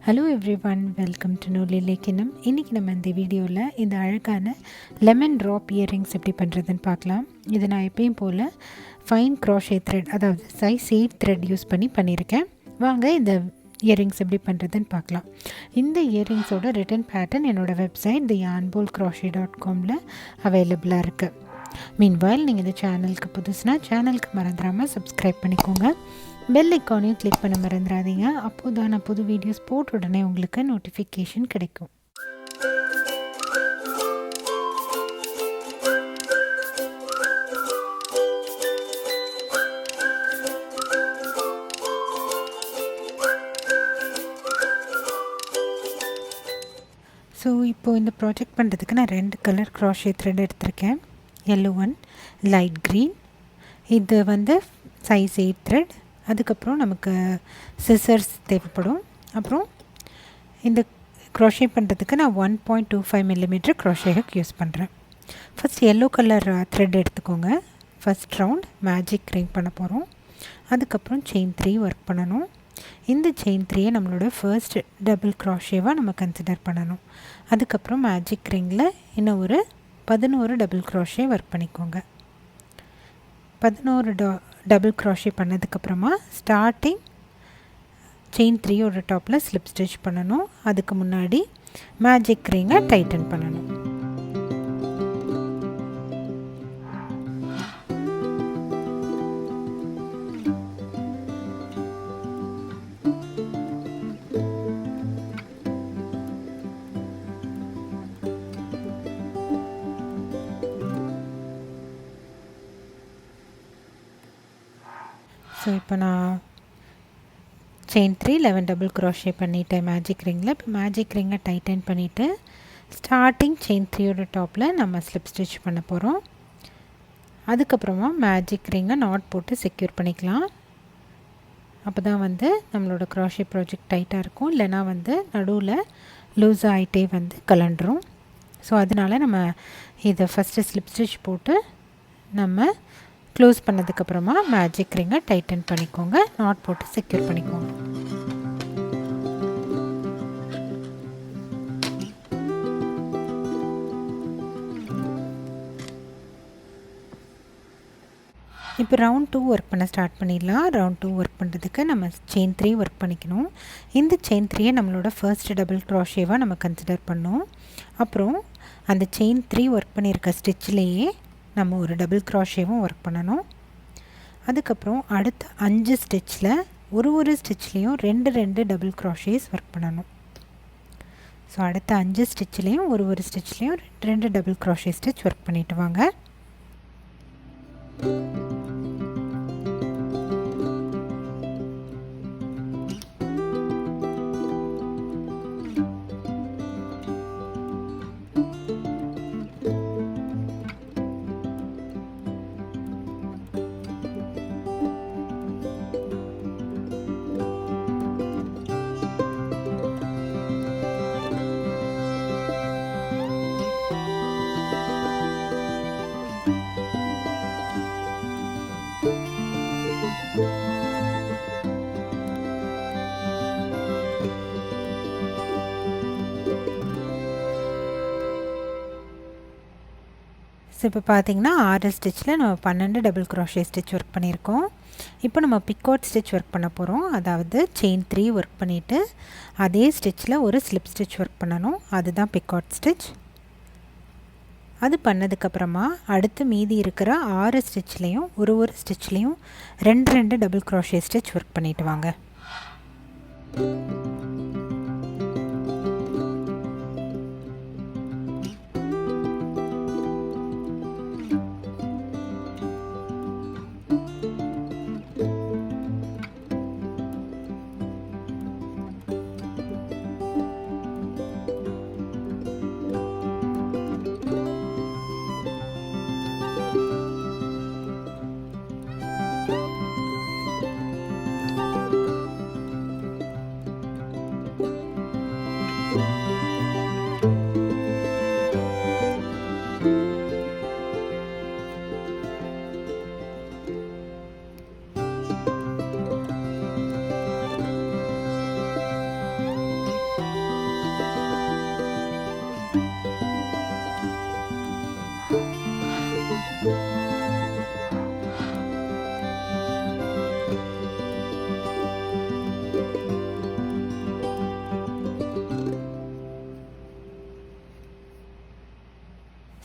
Hello everyone, welcome to நூலி லேக்கினம். இன்றைக்கி நம்ம இந்த வீடியோவில் இந்த அழகான லெமன் ட்ராப் இயரிங்ஸ் எப்படி பண்ணுறதுன்னு பார்க்கலாம். இது நான் எப்பயும் போல் ஃபைன் க்ரோஷே த்ரெட், அதாவது சைஸ் 8 த்ரெட் யூஸ் பண்ணியிருக்கேன். வாங்க இந்த இயரிங்ஸ் எப்படி பண்ணுறதுன்னு பார்க்கலாம். இந்த இயரிங்ஸோட ரிட்டன் பேட்டர்ன் என்னோடய வெப்சைட் theyarnbowlcrochet.comல அவைலபிளாக இருக்குது. மீன்வைல் நீங்கள் இந்த சேனலுக்கு புதுசுனா சேனலுக்கு மறந்துடாமல் சப்ஸ்கிரைப் பண்ணிக்கோங்க. பெல் ஐக்கானையும் கிளிக் பண்ண மறந்துடாதீங்க. அப்போது தான் நான் புது வீடியோஸ் போட்ட உடனே உங்களுக்கு நோட்டிஃபிகேஷன் கிடைக்கும். ஸோ இப்போது இந்த ப்ராஜெக்ட் பண்ணுறதுக்கு நான் 2 கலர் க்ராஷே த்ரெட் எடுத்திருக்கேன். yellow one, light green. இது சைஸ் 8 த்ரெட். அதுக்கப்புறம் நமக்கு சிசர்ஸ் தேவைப்படும். அப்புறம் இந்த க்ரோஷே பண்ணுறதுக்கு நான் 1.25 mm க்ரோஷே ஹுக் யூஸ் பண்ணுறேன். ஃபஸ்ட் எல்லோ கலர் த்ரெட் எடுத்துக்கோங்க. ஃபஸ்ட் ரவுண்ட் மேஜிக் ரிங் பண்ண போகிறோம். அதுக்கப்புறம் செயின் 3 ஒர்க் பண்ணணும். இந்த செயின் 3 நம்மளோட ஃபர்ஸ்ட் டபுள் க்ரோஷேவாக நம்ம கன்சிடர் பண்ணணும். அதுக்கப்புறம் மேஜிக் ரிங்கில் இன்னும் ஒரு 11 டபுள் க்ரோஷே ஒர்க் பண்ணிக்கோங்க. 11 டபுள் க்ரோஷே பண்ணதுக்கப்புறமா ஸ்டார்டிங் செயின் 3 டாப்பில் ஸ்லிப் ஸ்டிச் பண்ணணும். அதுக்கு முன்னாடி மேஜிக் ரிங்கை டைட்டன் பண்ணணும். ஸோ இப்போ நான் செயின் 3 11 டபுள் க்ரோஷே பண்ணிவிட்டேன் மேஜிக் ரிங்கில். இப்போ மேஜிக் ரிங்கை டைட்டன் பண்ணிவிட்டு ஸ்டார்டிங் செயின் 3 டாப்பில் நம்ம ஸ்லிப் ஸ்டிச் பண்ண போகிறோம். அதுக்கப்புறமா மேஜிக் ரிங்கை நாட் போட்டு செக்யூர் பண்ணிக்கலாம். அப்போ தான் நம்மளோட க்ரோஷே ப்ராஜெக்ட் டைட்டாக இருக்கும். இல்லைனா நடுவில் லூஸ் ஆகிட்டே கலண்டுரும். ஸோ அதனால் நம்ம இதை ஃபஸ்ட்டு ஸ்லிப் ஸ்டிச் போட்டு நம்ம க்ளோஸ் பண்ணதுக்கப்புறமா மேஜிக் ரிங்கை டைட்டன் பண்ணிக்கோங்க. நாட் போட்டு செக்யூர் பண்ணிக்கோங்க. இப்போ ரவுண்ட் 2 ஒர்க் பண்ண ஸ்டார்ட் பண்ணிடலாம். ரவுண்ட் 2 ஒர்க் பண்ணுறதுக்கு நம்ம செயின் 3 ஒர்க் பண்ணிக்கணும். இந்த செயின் 3 நம்மளோட ஃபர்ஸ்ட் டபுள் க்ரோஷேவாக நம்ம கன்சிடர் பண்ணோம். அப்புறம் அந்த செயின் 3 ஒர்க் பண்ணியிருக்க ஸ்டிச்சிலேயே நம்ம ஒரு டபுள் க்ரோஷேவும் ஒர்க் பண்ணணும். அதுக்கப்புறம் அடுத்த 5 ஸ்டிச்சில் ஒரு ஸ்டிச்லேயும் 2 டபுள் க்ரோஷேஸ் ஒர்க் பண்ணணும். ஸோ அடுத்த 5 ஸ்டிச்லேயும் ஒரு ஸ்டிச்லேயும் 2 டபுள் க்ரோஷே ஸ்டிச் ஒர்க் பண்ணிட்டு வாங்க. ஸோ இப்போ பார்த்திங்கன்னா 6 ஸ்டிச்சில் நம்ம 12 டபுள் க்ரோஷே ஸ்டிச் ஒர்க் பண்ணியிருக்கோம். இப்போ நம்ம பிக்கோட் ஸ்டிச் ஒர்க் பண்ண போகிறோம். அதாவது செயின் 3 ஒர்க் பண்ணிவிட்டு அதே ஸ்டிச்சில் ஒரு ஸ்லிப் ஸ்டிச் ஒர்க் பண்ணணும். அதுதான் பிக்கோட் ஸ்டிச். அது பண்ணதுக்கப்புறமா அடுத்து மீதி இருக்கிற 6 ஸ்டிச்லேயும் ஒரு ஸ்டிச்லேயும் 2 டபுள் க்ரோஷே ஸ்டிச் ஒர்க் பண்ணிட்டு வாங்க.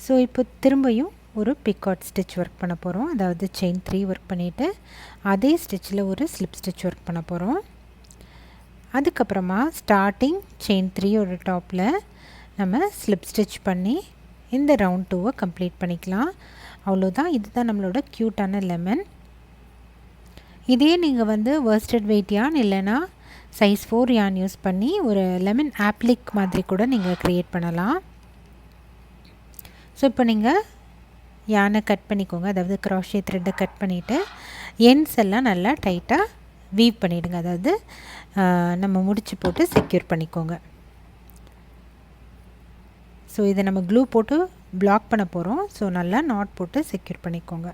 ஸோ இப்போ திரும்பியும் ஒரு பிகாட் ஸ்டிச் ஒர்க் பண்ண போகிறோம். அதாவது செயின் 3 ஒர்க் பண்ணிவிட்டு அதே ஸ்டிச்சில் ஒரு ஸ்லிப் ஸ்டிச் ஒர்க் பண்ண போகிறோம். அதுக்கப்புறமா ஸ்டார்டிங் செயின் 3 டாப்பில் நம்ம ஸ்லிப் ஸ்டிச் பண்ணி இந்த ரவுண்ட் 2 கம்ப்ளீட் பண்ணிக்கலாம். அவ்வளோதான். இதுதான் நம்மளோட க்யூட்டான லெமன். இதே நீங்கள் வந்து வர்ஸ்டட் வெயிட் யான் இல்லைனா சைஸ் 4 யான் யூஸ் பண்ணி ஒரு லெமன் ஆப்ளிக் மாதிரி கூட நீங்கள் க்ரியேட் பண்ணலாம். ஸோ இப்போ நீங்கள் யானை கட் பண்ணிக்கோங்க. அதாவது க்ராஷே த்ரெட்டை கட் பண்ணிவிட்டு எண்ட்ஸ் எல்லாம் நல்லா டைட்டாக வீவ் பண்ணிவிடுங்க. அதாவது நம்ம முடிச்சு போட்டு செக்யூர் பண்ணிக்கோங்க. ஸோ இதை நம்ம க்ளூ போட்டு பிளாக் பண்ண போகிறோம். ஸோ நல்லா நாட் போட்டு செக்யூர் பண்ணிக்கோங்க.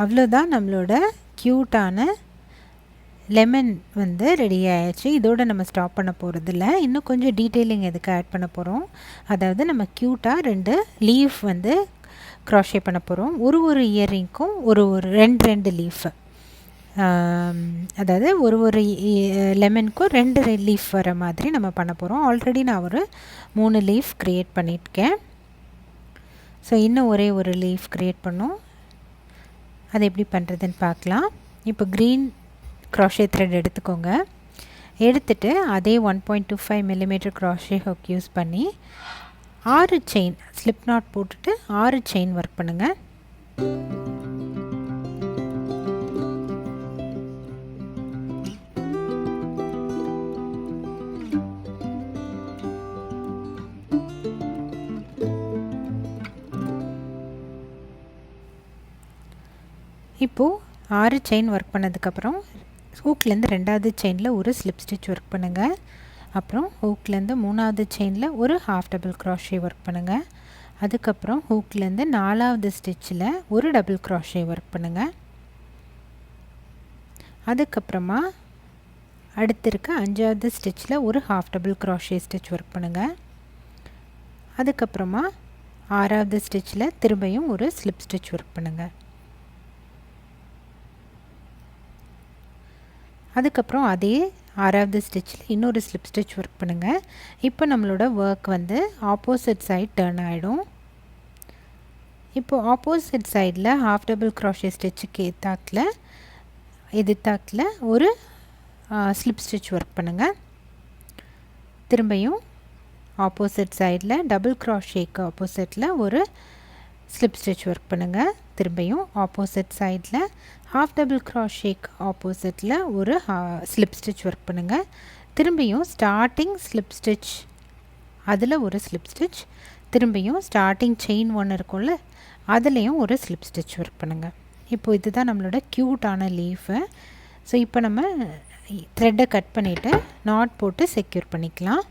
அவ்வளோதான், நம்மளோட க்யூட்டான லெமன் வந்து ரெடி ஆயிடுச்சு. இதோடு நம்ம ஸ்டாப் பண்ண போகிறதில்ல. இன்னும் கொஞ்சம் டீட்டெயிலிங் எதுக்கு ஆட் பண்ண போகிறோம். அதாவது நம்ம க்யூட்டாக 2 லீஃப் வந்து க்ராஷே பண்ண போகிறோம். ஒரு இயரிங்க்கும் ஒரு ரெண்டு லீஃபு, அதாவது ஒரு லெமனுக்கும் 2 லீஃப் வர மாதிரி நம்ம பண்ண போகிறோம். ஆல்ரெடி நான் ஒரு 3 லீஃப் க்ரியேட் பண்ணியிருக்கேன். ஸோ இன்னும் ஒரு லீஃப் க்ரியேட் பண்ணோம். அது எப்படி பண்ணுறதுன்னு பார்க்கலாம். இப்போ க்ரீன் க்ராஷே த்ரெட் எடுத்துக்கோங்க. எடுத்துட்டு அதே 1.25 mm க்ராஷே ஹுக் யூஸ் பண்ணி 6 செயின் ஸ்லிப் நாட் போட்டுட்டு 6 செயின் ஒர்க் பண்ணுங்கள். இப்போது 6 செயின் ஒர்க் பண்ணதுக்கப்புறம் ஹூக்லேருந்து 2வது செயினில் ஒரு ஸ்லிப் ஸ்டிச் ஒர்க் பண்ணுங்கள். அப்புறம் ஹூக்லேருந்து 3வது செயினில் ஒரு ஹாஃப் டபுள் க்ராஷே ஒர்க் பண்ணுங்கள். அதுக்கப்புறம் ஹூக்லேருந்து 4வது ஸ்டிச்சில் ஒரு டபுள் க்ராஷே ஒர்க் பண்ணுங்கள். அதுக்கப்புறமா அடுத்து இருக்க 5வது ஸ்டிச்சில் ஒரு half double crochet stitch work பண்ணுங்கள். அதுக்கப்புறமா 6வது ஸ்டிச்சில் திரும்பியும் ஒரு ஸ்லிப் ஸ்டிச் ஒர்க் பண்ணுங்கள். அதுக்கப்புறம் அதே 6வது ஸ்டிச்சில் இன்னொரு ஸ்லிப் ஸ்டிச் ஒர்க் பண்ணுங்கள். இப்போ நம்மளோட ஒர்க் வந்து ஆப்போசிட் சைட் டர்ன் ஆகிடும். இப்போது ஆப்போசிட் சைடில் ஹாஃப் டபுள் க்ராஷே ஸ்டிச்சுக்கு எதிர்த்தாக்கில் ஒரு ஸ்லிப் ஸ்டிச் ஒர்க் பண்ணுங்கள். திரும்பியும் ஆப்போசிட் சைடில் டபுள் க்ராஷேக்கு ஆப்போசிட்டில் ஒரு ஸ்லிப் ஸ்டிச் ஒர்க் பண்ணுங்கள். திரும்பியும் ஆப்போசிட் சைடில் ஹாஃப் டபுள் க்ராஷேக்கு ஆப்போசிட்டில் ஒரு ஸ்லிப் ஸ்டிச் ஒர்க் பண்ணுங்கள். திரும்பியும் ஸ்டார்டிங் ஸ்லிப் ஸ்டிச் அதில் ஒரு ஸ்லிப் ஸ்டிச், திரும்பியும் ஸ்டார்டிங் செயின் 1 இருக்கும்ல அதுலேயும் ஒரு ஸ்லிப் ஸ்டிச் ஒர்க் பண்ணுங்கள். இப்போது இதுதான் நம்மளோட க்யூட்டான லீஃபு. ஸோ இப்போ நம்ம த்ரெட்டை கட் பண்ணிவிட்டு நாட் போட்டு செக்யூர் பண்ணிக்கலாம்.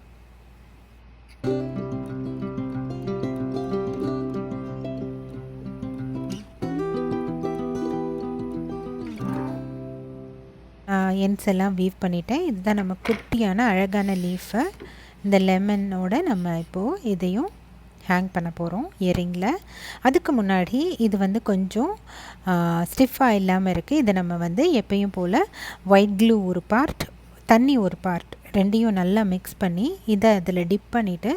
எண்ட்ஸ் எல்லாம் வீவ் பண்ணிவிட்டேன். இதுதான் நம்ம குட்டியான அழகான லீஃபை இந்த லெமனோட நம்ம இப்போது இதையும் ஹேங் பண்ண போகிறோம் இயரிங்கில். அதுக்கு முன்னாடி இது வந்து கொஞ்சம் ஸ்டிஃபாக இல்லாமல் இருக்குது. இதை நம்ம வந்து எப்பயும் போல் ஒயிட் க்ளூ ஒரு பார்ட், தண்ணி ஒரு பார்ட், ரெண்டையும் நல்லா மிக்ஸ் பண்ணி இதை அதில் டிப் பண்ணிவிட்டு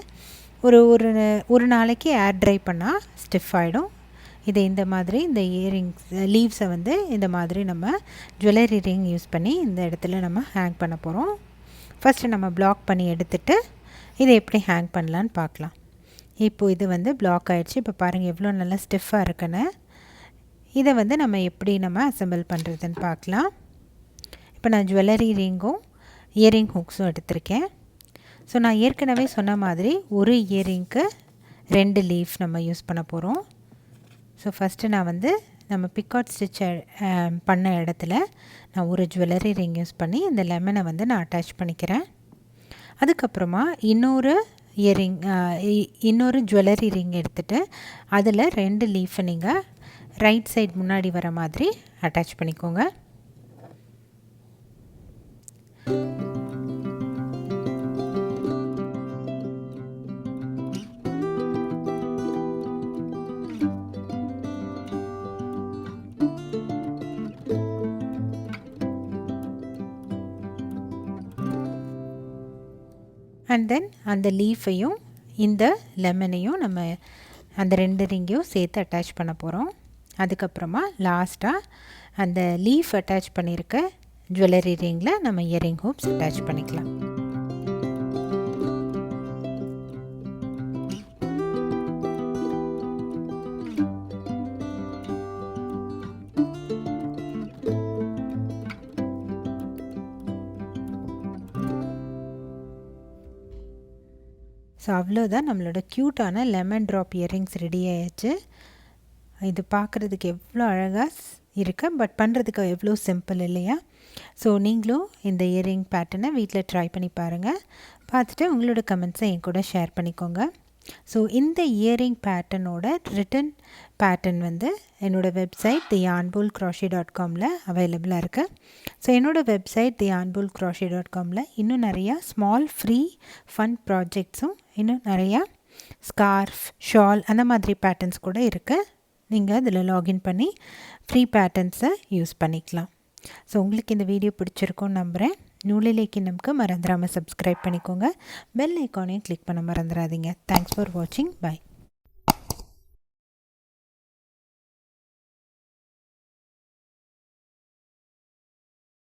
ஒரு நாளைக்கு ஏர் ட்ரை பண்ணால் ஸ்டிஃப் ஆகிடும். இதை இந்த மாதிரி இந்த இயரிங்ஸ் லீவ்ஸை வந்து இந்த மாதிரி நம்ம ஜுவல்லரி ரிங் யூஸ் பண்ணி இந்த இடத்துல நம்ம ஹேங் பண்ண போகிறோம். ஃபஸ்ட்டு நம்ம பிளாக் பண்ணி எடுத்துகிட்டு இதை எப்படி ஹேங் பண்ணலான்னு பார்க்கலாம். இப்போது இது வந்து பிளாக் ஆகிடுச்சு. இப்போ பாருங்கள் எவ்வளோ நல்லா ஸ்டிஃபாக இருக்குன்னு. இதை வந்து நம்ம எப்படி நம்ம அசெம்பிள் பண்ணுறதுன்னு பார்க்கலாம். இப்போ நான் ஜுவல்லரி ரிங்கும் இயரிங் ஹூக்ஸும் எடுத்திருக்கேன். ஸோ நான் ஏற்கனவே சொன்ன மாதிரி ஒரு இயரிங்க்கு 2 லீஃப் நம்ம யூஸ் பண்ண போகிறோம். ஸோ ஃபஸ்ட்டு நான் வந்து நம்ம பிகாட் ஸ்டிச் பண்ண இடத்துல நான் ஒரு ஜுவல்லரி ரிங் யூஸ் பண்ணி இந்த லெமனை வந்து நான் அட்டாச் பண்ணிக்கிறேன். அதுக்கப்புறமா இன்னொரு ஜுவல்லரி ரிங் எடுத்துகிட்டு அதில் 2 லீஃபை நீங்கள் ரைட் சைட் முன்னாடி வர மாதிரி அட்டாச் பண்ணிக்கோங்க. அண்ட் தென் அந்த லீஃபையும் இந்த லெமனையும் நம்ம அந்த 2 ரிங்கையும் சேர்த்து அட்டாச் பண்ண போகிறோம். அதுக்கப்புறமா லாஸ்ட்டாக அந்த லீஃப் அட்டாச் பண்ணியிருக்க ஜுவல்லரி ரிங்கில் நம்ம இயரிங் ஹூப்ஸ் அட்டாச் பண்ணிக்கலாம். ஸோ அவ்வளோதான், நம்மளோட க்யூட்டான லெமன் ட்ராப் இயரிங்ஸ் ரெடி ஆயிடுச்சு. இது பார்க்குறதுக்கு எவ்வளோ அழகாக இருக்கு, பட் பண்ணுறதுக்கு எவ்வளோ சிம்பிள் இல்லையா? ஸோ நீங்களும் இந்த இயரிங் பேட்டர்னை வீட்டில் ட்ரை பண்ணி பாருங்கள். பார்த்துட்டு உங்களோட கமெண்ட்ஸை என் கூட ஷேர் பண்ணிக்கோங்க. ஸோ இந்த இயரிங் பேட்டர்னோட ரிட்டன் பேட்டர்ன் வந்து என்னோடய வெப்சைட் theyarnbowlcrochet.comல அவைலபிளாக இருக்குது. ஸோ என்னோடய வெப்சைட் theyarnbowlcrochet.comல இன்னும் நிறையா ஸ்மால் ஃப்ரீ ஃபன் ப்ராஜெக்ட்ஸும் இன்னும் நிறையா ஸ்கார்ஃப், ஷால் அந்த மாதிரி பேட்டர்ன்ஸ் கூட இருக்குது. நீங்கள் அதில் லாகின் பண்ணி ஃப்ரீ பேட்டர்ன்ஸை யூஸ் பண்ணிக்கலாம். ஸோ உங்களுக்கு இந்த வீடியோ பிடிச்சிருக்கும்னு நம்புகிறேன். நூலிலேக்கு நமக்கு மறந்துடாமல் சப்ஸ்கிரைப் பண்ணிக்கோங்க. பெல் ஐக்கானையும் கிளிக் பண்ண மறந்துடாதீங்க. தேங்க்ஸ் ஃபார் வாட்சிங். பை.